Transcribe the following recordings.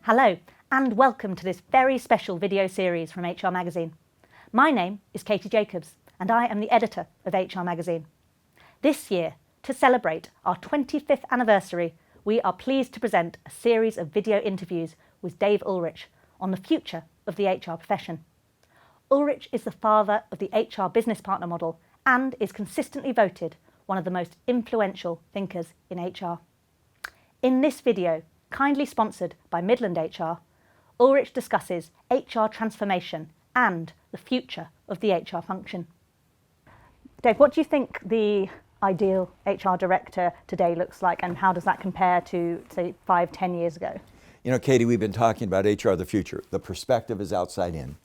Hello and welcome to this very special video series from HR Magazine. My name is Katie Jacobs and I am the editor of HR Magazine. This year, to celebrate our 25th anniversary, we are pleased to present a series of video interviews with Dave Ulrich on the future of the HR profession. Ulrich is the father of the HR business partner model and is consistently voted one of the most influential thinkers in HR. In this video, kindly sponsored by Midland HR, Ulrich discusses HR transformation and the future of the HR function. Dave, what do you think the ideal HR director today looks like, and how does that compare to, say, 5-10 years ago? You know, Katie, we've been talking about HR of the future. The perspective is outside in.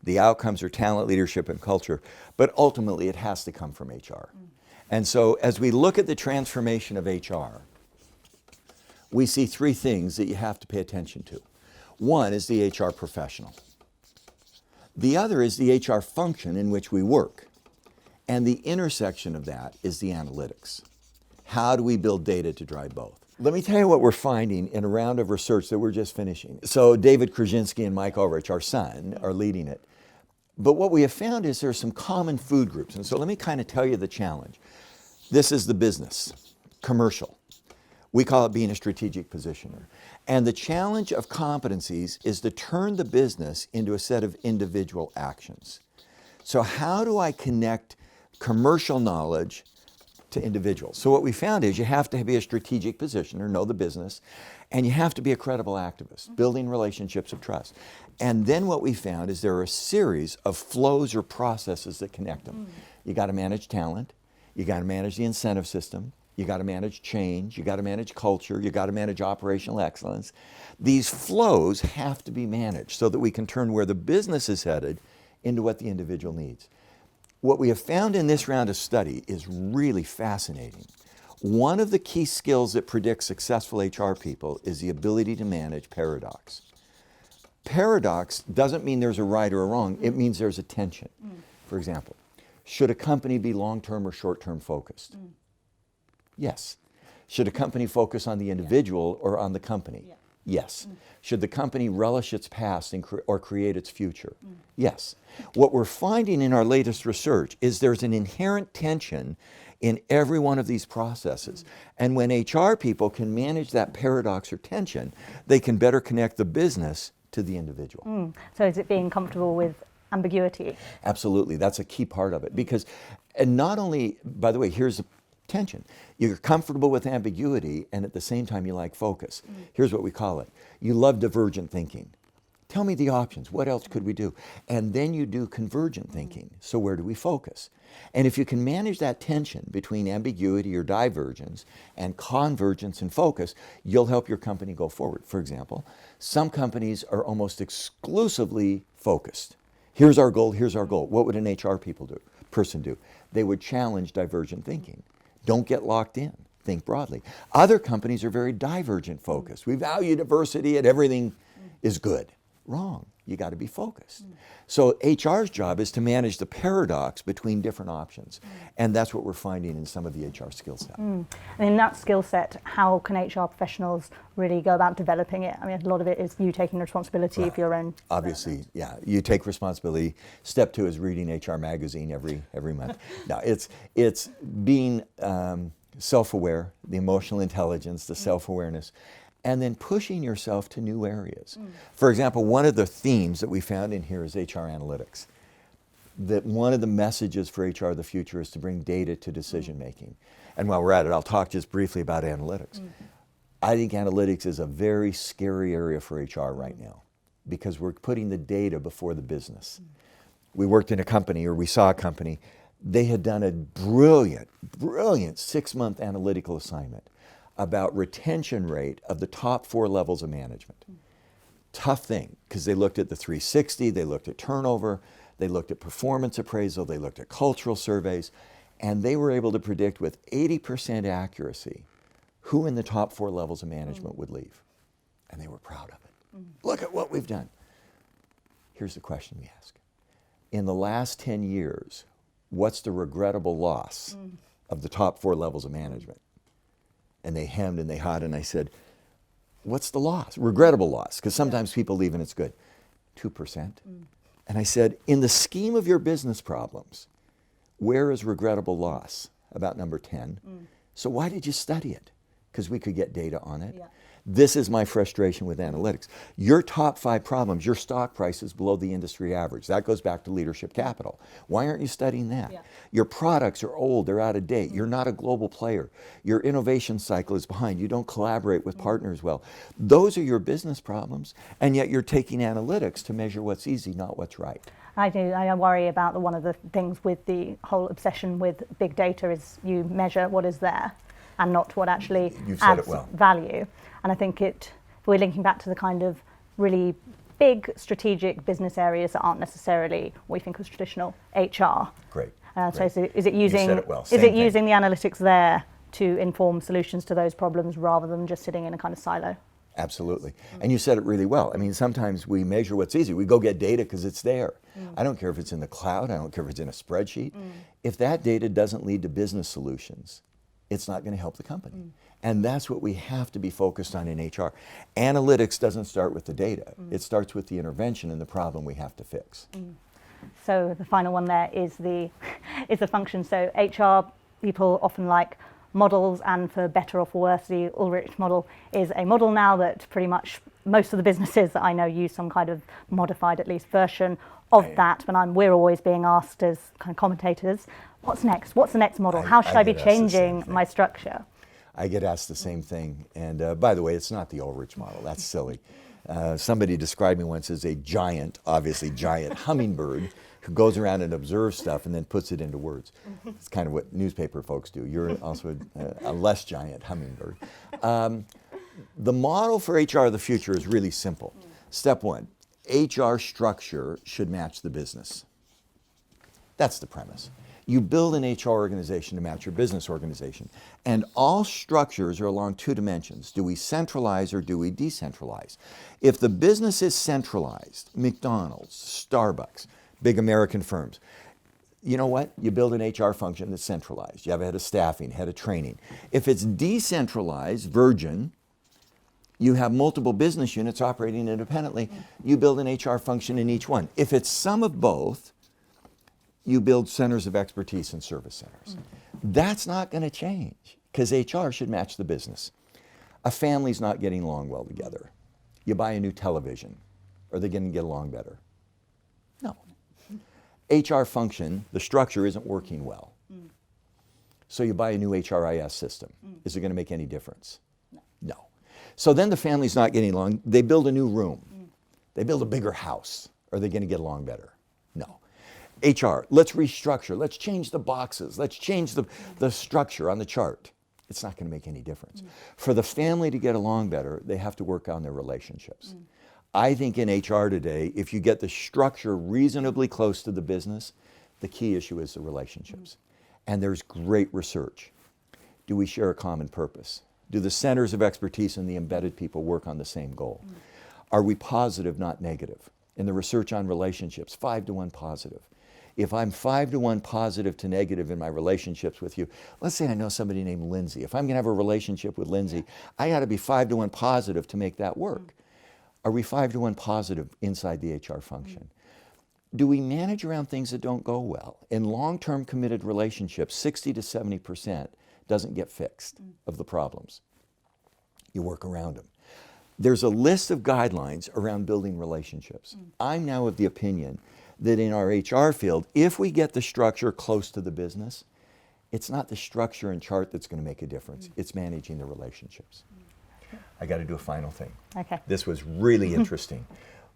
The outcomes are talent, leadership, and culture, but ultimately it has to come from HR. And so as we look at the transformation of HR, we see three things that you have to pay attention to. One is the HR professional. The other is the HR function in which we work. And the intersection of that is the analytics. How do we build data to drive both? Let me tell you what we're finding in a round of research that we're just finishing. So David Kryscynski and Mike Ulrich, our son, are leading it. But what we have found is there are some common food groups. And so let me kind of tell you the challenge. This is the business, commercial. We call it being a strategic positioner. And the challenge of competencies is to turn the business into a set of individual actions. So how do I connect commercial knowledge to individuals? So what we found is you have to be a strategic positioner, know the business, and you have to be a credible activist, building relationships of trust. And then what we found is there are a series of flows or processes that connect them. You got to manage talent, you got to manage the incentive system, you got to manage change, you got to manage culture, you got to manage operational excellence. These flows have to be managed so that we can turn where the business is headed into what the individual needs. What we have found in this round of study is really fascinating. One of the key skills that predicts successful HR people is the ability to manage paradox. Paradox doesn't mean there's a right or a wrong, it means there's a tension. For example, should a company be long-term or short-term focused? Yes. Should a company focus on the individual or on the company? Yes. Should the company relish its past and or create its future? Yes. What we're finding in our latest research is there's an inherent tension in every one of these processes. And when HR people can manage that paradox or tension, they can better connect the business to the individual. So is it being comfortable with ambiguity? Absolutely. That's a key part of it. Because, and not only, by the way, here's the tension. You're comfortable with ambiguity and at the same time you like focus. Here's what we call it. You love divergent thinking. Tell me the options. What else could we do? And then you do convergent thinking. So where do we focus? And if you can manage that tension between ambiguity or divergence and convergence and focus, you'll help your company go forward. For example, some companies are almost exclusively focused. Here's our goal, here's our goal. What would an HR person do? They would challenge divergent thinking. Don't get locked in. Think broadly. Other companies are very divergent focused. We value diversity and everything is good. Wrong. You got to be focused. So HR's job is to manage the paradox between different options. And that's what we're finding in some of the HR skill set. And in that skill set, how can HR professionals really go about developing it? I mean, a lot of it is you taking responsibility for your own. Obviously, yeah. You take responsibility. Step 2 is reading HR Magazine every month. No, it's being self-aware, the emotional intelligence, the self-awareness, and then pushing yourself to new areas. For example, one of the themes that we found in here is HR analytics. That one of the messages for HR of the future is to bring data to decision making. And while we're at it, I'll talk just briefly about analytics. I think analytics is a very scary area for HR right now because we're putting the data before the business. We worked in a company, or we saw a company, they had done a brilliant 6-month analytical assignment about retention rate of the top 4 levels of management. Tough thing, because they looked at the 360, they looked at turnover, they looked at performance appraisal, they looked at cultural surveys, and they were able to predict with 80% accuracy who in the top 4 levels of management would leave. And they were proud of it. Look at what we've done. Here's the question we ask. In the last 10 years, what's the regrettable loss of the top 4 levels of management? And they hemmed and they hawed, and I said, what's the loss? Regrettable loss, because sometimes people leave and it's good. 2%. And I said, in the scheme of your business problems, where is regrettable loss? About number 10. So why did you study it? Because we could get data on it. This is my frustration with analytics. Your top 5 problems, your stock price is below the industry average. That goes back to leadership capital. Why aren't you studying that? Your products are old, they're out of date. You're not a global player. Your innovation cycle is behind. You don't collaborate with partners well. Those are your business problems, and yet you're taking analytics to measure what's easy, not what's right. I do. I worry about one of the things with the whole obsession with big data is you measure what is there and not what actually adds value. And I think we're linking back to the kind of really big strategic business areas that aren't necessarily what we think of as traditional HR. Great. So is it using the analytics there to inform solutions to those problems rather than just sitting in a kind of silo? Absolutely. And you said it really well. I mean, sometimes we measure what's easy. We go get data because it's there. I don't care if it's in the cloud. I don't care if it's in a spreadsheet. If that data doesn't lead to business solutions, it's not going to help the company. And that's what we have to be focused on in HR. Analytics doesn't start with the data. It starts with the intervention and the problem we have to fix. So the final one there is the function. So HR people often like models, and for better or for worse, the Ulrich model is a model now that pretty much most of the businesses that I know use some kind of modified, at least, version of that. But we're always being asked as kind of commentators, what's next? What's the next model? How should I be changing my structure? I get asked the same thing. And by the way, it's not the Ulrich model. That's silly. Somebody described me once as a giant, obviously giant hummingbird who goes around and observes stuff and then puts it into words. It's kind of what newspaper folks do. You're also a less giant hummingbird. The model for HR of the future is really simple. Step 1, HR structure should match the business. That's the premise. You build an HR organization to match your business organization. And all structures are along 2 dimensions. Do we centralize or do we decentralize? If the business is centralized, McDonald's, Starbucks, big American firms, you know what? You build an HR function that's centralized. You have a head of staffing, head of training. If it's decentralized, Virgin, you have multiple business units operating independently. You build an HR function in each one. If it's some of both, you build centers of expertise and service centers. That's not going to change because HR should match the business. A family's not getting along well together. You buy a new television. Are they going to get along better? No. HR function, the structure isn't working well. So you buy a new HRIS system. Is it going to make any difference? No. So then the family's not getting along. They build a new room. They build a bigger house. Are they going to get along better? No. HR, let's restructure, let's change the boxes, let's change the structure on the chart. It's not going to make any difference. For the family to get along better, they have to work on their relationships. I think in HR today, if you get the structure reasonably close to the business, the key issue is the relationships. And there's great research. Do we share a common purpose? Do the centers of expertise and the embedded people work on the same goal? Are we positive, not negative? In the research on relationships, 5-to-1 positive. If I'm 5-to-1 positive to negative in my relationships with you, let's say I know somebody named Lindsay. If I'm going to have a relationship with Lindsay, I got to be 5-to-1 positive to make that work. Are we 5-to-1 positive inside the HR function? Do we manage around things that don't go well? In long-term committed relationships, 60 to 70% doesn't get fixed of the problems. You work around them. There's a list of guidelines around building relationships. I'm now of the opinion that in our HR field, if we get the structure close to the business, it's not the structure and chart that's going to make a difference. It's managing the relationships. I got to do a final thing. Okay. This was really interesting.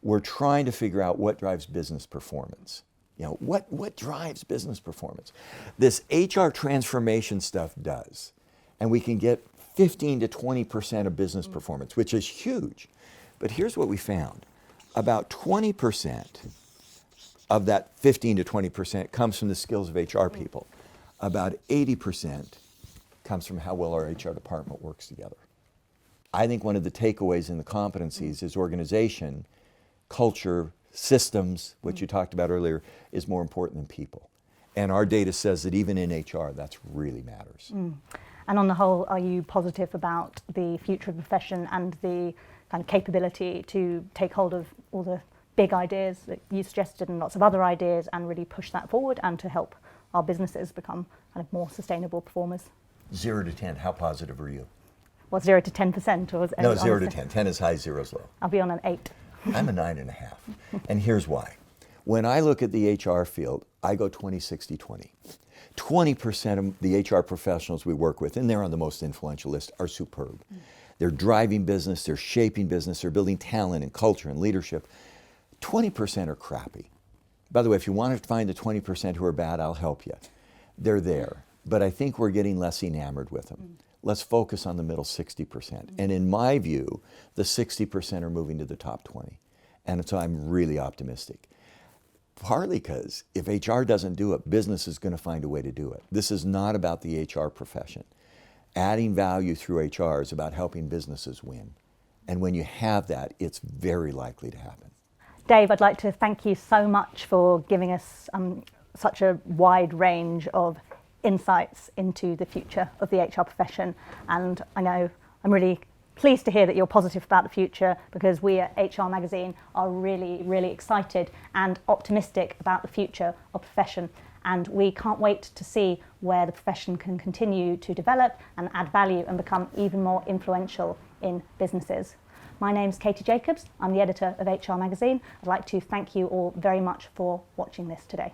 We're trying to figure out what drives business performance. You know, what drives business performance? This HR transformation stuff does. And we can get 15 to 20% of business performance, which is huge. But here's what we found. About 20% of that 15 to 20% comes from the skills of HR people. About 80% comes from how well our HR department works together. I think one of the takeaways in the competencies is organization, culture, systems, what you talked about earlier, is more important than people. And our data says that even in HR, that's really matters. And on the whole, are you positive about the future of the profession and the kind of capability to take hold of all the big ideas that you suggested and lots of other ideas and really push that forward and to help our businesses become kind of more sustainable performers? 0 to 10, how positive are you? What, 0 to 10%? Or No, 0 to 10. 10 is high, 0 is low. I'll be on an 8. I'm a 9.5. And here's why. When I look at the HR field, I go 20, 60, 20. 20% of the HR professionals we work with, and they're on the most influential list, are superb. They're driving business, they're shaping business, they're building talent and culture and leadership. 20% are crappy. By the way, if you want to find the 20% who are bad, I'll help you. They're there. But I think we're getting less enamored with them. Let's focus on the middle 60%. And in my view, the 60% are moving to the top 20. And so I'm really optimistic. Partly because if HR doesn't do it, business is going to find a way to do it. This is not about the HR profession. Adding value through HR is about helping businesses win. And when you have that, it's very likely to happen. Dave, I'd like to thank you so much for giving us such a wide range of insights into the future of the HR profession. And I know I'm really pleased to hear that you're positive about the future, because we at HR Magazine are really, really excited and optimistic about the future of the profession. And we can't wait to see where the profession can continue to develop and add value and become even more influential in businesses. My name's Katie Jacobs. I'm the editor of HR Magazine. I'd like to thank you all very much for watching this today.